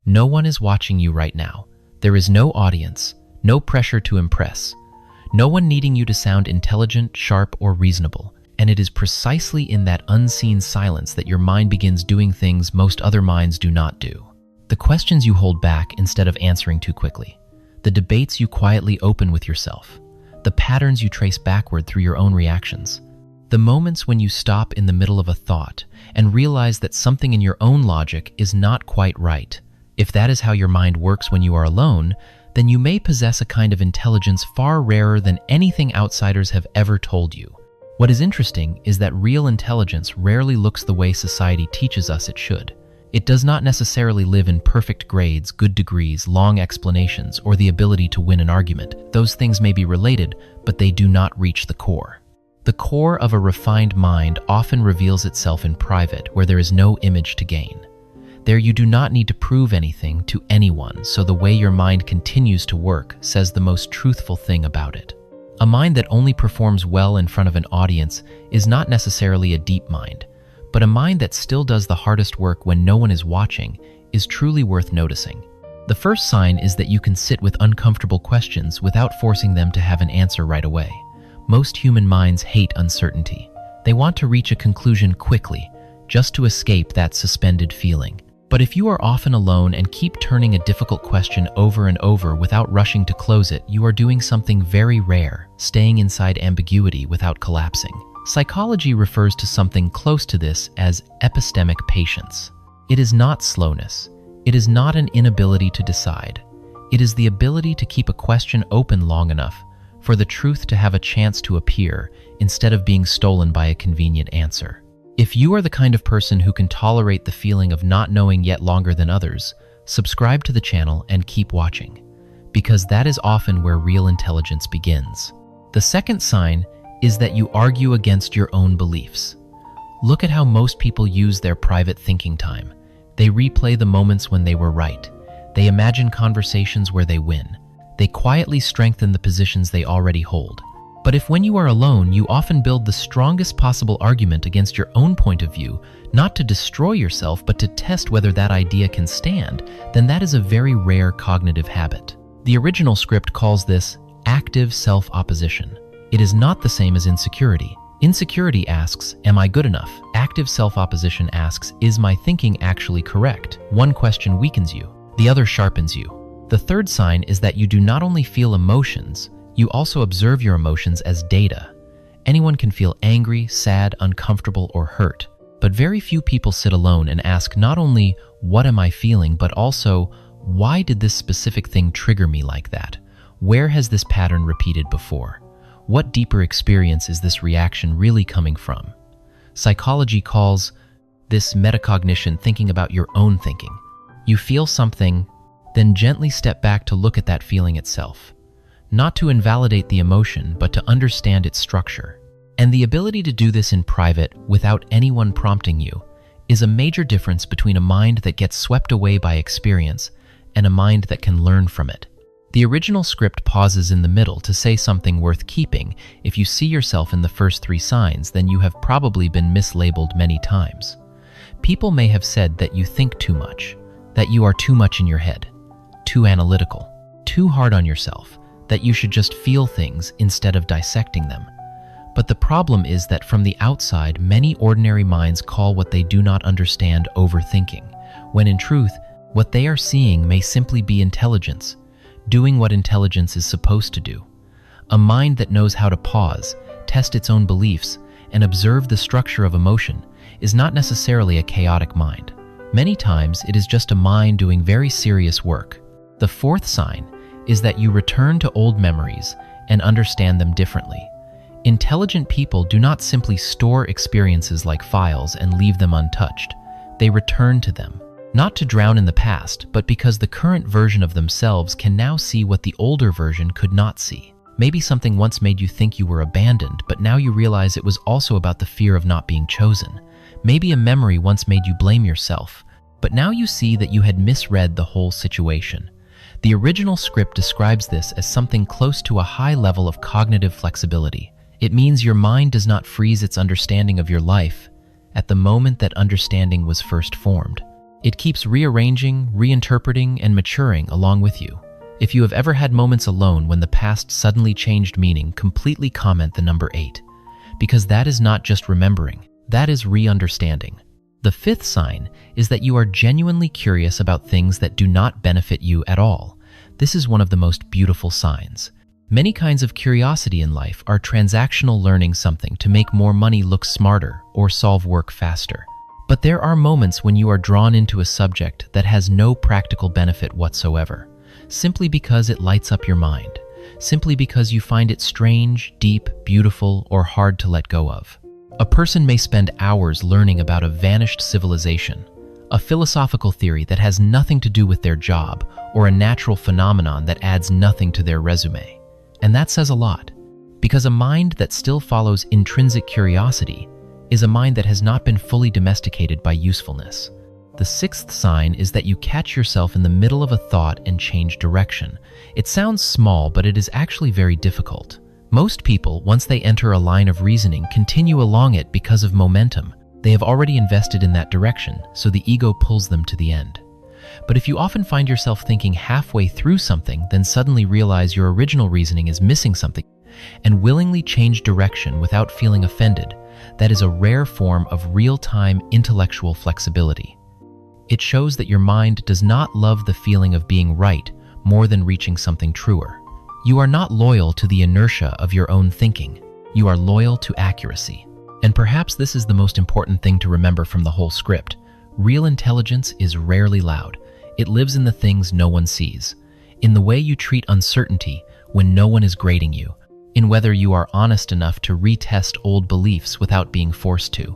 No one is watching you right now. There is no audience, no pressure to impress, no one needing you to sound intelligent, sharp, or reasonable. And it is precisely in that unseen silence that your mind begins doing things most other minds do not do. The questions you hold back instead of answering too quickly. The debates you quietly open with yourself. The patterns you trace backward through your own reactions. The moments when you stop in the middle of a thought and realize that something in your own logic is not quite right. If that is how your mind works when you are alone, then you may possess a kind of intelligence far rarer than anything outsiders have ever told you. What is interesting is that real intelligence rarely looks the way society teaches us it should. It does not necessarily live in perfect grades, good degrees, long explanations, or the ability to win an argument. Those things may be related, but they do not reach the core. The core of a refined mind often reveals itself in private, where there is no image to gain. There you do not need to prove anything to anyone, so the way your mind continues to work says the most truthful thing about it. A mind that only performs well in front of an audience is not necessarily a deep mind, but a mind that still does the hardest work when no one is watching is truly worth noticing. The first sign is that you can sit with uncomfortable questions without forcing them to have an answer right away. Most human minds hate uncertainty. They want to reach a conclusion quickly, just to escape that suspended feeling. But if you are often alone and keep turning a difficult question over and over without rushing to close it, you are doing something very rare, staying inside ambiguity without collapsing. Psychology refers to something close to this as epistemic patience. It is not slowness. It is not an inability to decide. It is the ability to keep a question open long enough for the truth to have a chance to appear instead of being stolen by a convenient answer. If you are the kind of person who can tolerate the feeling of not knowing yet longer than others, subscribe to the channel and keep watching, because that is often where real intelligence begins. The second sign is that you argue against your own beliefs. Look at how most people use their private thinking time. They replay the moments when they were right. They imagine conversations where they win. They quietly strengthen the positions they already hold. But if when you are alone, you often build the strongest possible argument against your own point of view, not to destroy yourself, but to test whether that idea can stand, then that is a very rare cognitive habit. The original script calls this active self-opposition. It is not the same as insecurity. Insecurity asks, am I good enough? Active self-opposition asks, is my thinking actually correct? One question weakens you, the other sharpens you. The third sign is that you do not only feel emotions, you also observe your emotions as data. Anyone can feel angry, sad, uncomfortable, or hurt, but very few people sit alone and ask not only, what am I feeling, but also, why did this specific thing trigger me like that? Where has this pattern repeated before? What deeper experience is this reaction really coming from? Psychology calls this meta-cognition, thinking about your own thinking. You feel something, then gently step back to look at that feeling itself. Not to invalidate the emotion, but to understand its structure. And the ability to do this in private without anyone prompting you is a major difference between a mind that gets swept away by experience and a mind that can learn from it. The original script pauses in the middle to say something worth keeping. If you see yourself in the first three signs, then you have probably been mislabeled many times. People may have said that you think too much, that you are too much in your head, too analytical, too hard on yourself, that you should just feel things instead of dissecting them. But the problem is that from the outside, many ordinary minds call what they do not understand overthinking, when in truth, what they are seeing may simply be intelligence, doing what intelligence is supposed to do. A mind that knows how to pause, test its own beliefs, and observe the structure of emotion is not necessarily a chaotic mind. Many times, it is just a mind doing very serious work. The fourth sign is that you return to old memories and understand them differently. Intelligent people do not simply store experiences like files and leave them untouched. They return to them, not to drown in the past, but because the current version of themselves can now see what the older version could not see. Maybe something once made you think you were abandoned, but now you realize it was also about the fear of not being chosen. Maybe a memory once made you blame yourself, but now you see that you had misread the whole situation. The original script describes this as something close to a high level of cognitive flexibility. It means your mind does not freeze its understanding of your life at the moment that understanding was first formed. It keeps rearranging, reinterpreting, and maturing along with you. If you have ever had moments alone when the past suddenly changed meaning, completely comment the number 8. Because that is not just remembering, that is re-understanding. The 5th sign is that you are genuinely curious about things that do not benefit you at all. This is one of the most beautiful signs. Many kinds of curiosity in life are transactional, learning something to make more money look smarter or solve work faster. But there are moments when you are drawn into a subject that has no practical benefit whatsoever, simply because it lights up your mind, simply because you find it strange, deep, beautiful, or hard to let go of. A person may spend hours learning about a vanished civilization, a philosophical theory that has nothing to do with their job, or a natural phenomenon that adds nothing to their resume. And that says a lot, because a mind that still follows intrinsic curiosity is a mind that has not been fully domesticated by usefulness. The 6th sign is that you catch yourself in the middle of a thought and change direction. It sounds small, but it is actually very difficult. Most people, once they enter a line of reasoning, continue along it because of momentum. They have already invested in that direction, so the ego pulls them to the end. But if you often find yourself thinking halfway through something, then suddenly realize your original reasoning is missing something, and willingly change direction without feeling offended, that is a rare form of real-time intellectual flexibility. It shows that your mind does not love the feeling of being right more than reaching something truer. You are not loyal to the inertia of your own thinking. You are loyal to accuracy. And perhaps this is the most important thing to remember from the whole script. Real intelligence is rarely loud. It lives in the things no one sees, in the way you treat uncertainty when no one is grading you, in whether you are honest enough to retest old beliefs without being forced to,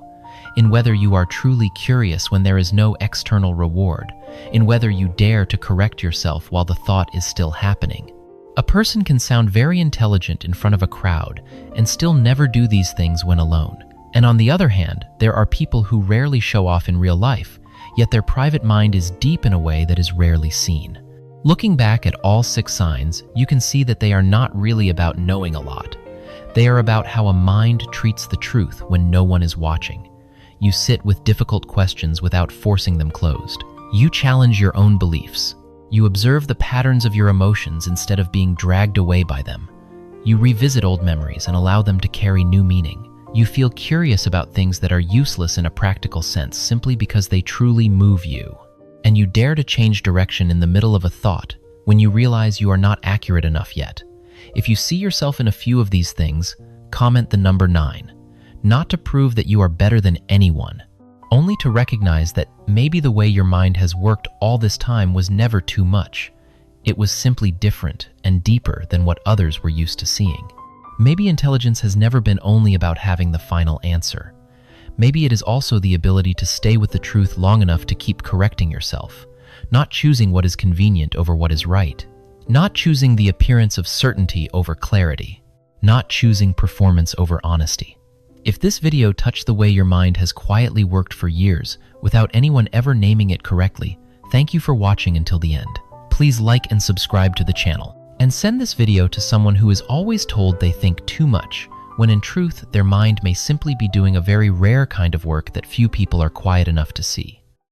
in whether you are truly curious when there is no external reward, in whether you dare to correct yourself while the thought is still happening. A person can sound very intelligent in front of a crowd and still never do these things when alone. And on the other hand, there are people who rarely show off in real life, yet their private mind is deep in a way that is rarely seen. Looking back at all 6 signs, you can see that they are not really about knowing a lot. They are about how a mind treats the truth when no one is watching. You sit with difficult questions without forcing them closed. You challenge your own beliefs. You observe the patterns of your emotions instead of being dragged away by them. You revisit old memories and allow them to carry new meaning. You feel curious about things that are useless in a practical sense simply because they truly move you. And you dare to change direction in the middle of a thought when you realize you are not accurate enough yet. If you see yourself in a few of these things, comment the number 9. Not to prove that you are better than anyone, only to recognize that maybe the way your mind has worked all this time was never too much. It was simply different and deeper than what others were used to seeing. Maybe intelligence has never been only about having the final answer. Maybe it is also the ability to stay with the truth long enough to keep correcting yourself, not choosing what is convenient over what is right, not choosing the appearance of certainty over clarity, not choosing performance over honesty. If this video touched the way your mind has quietly worked for years without anyone ever naming it correctly, thank you for watching until the end. Please like and subscribe to the channel, and send this video to someone who is always told they think too much, when in truth their mind may simply be doing a very rare kind of work that few people are quiet enough to see.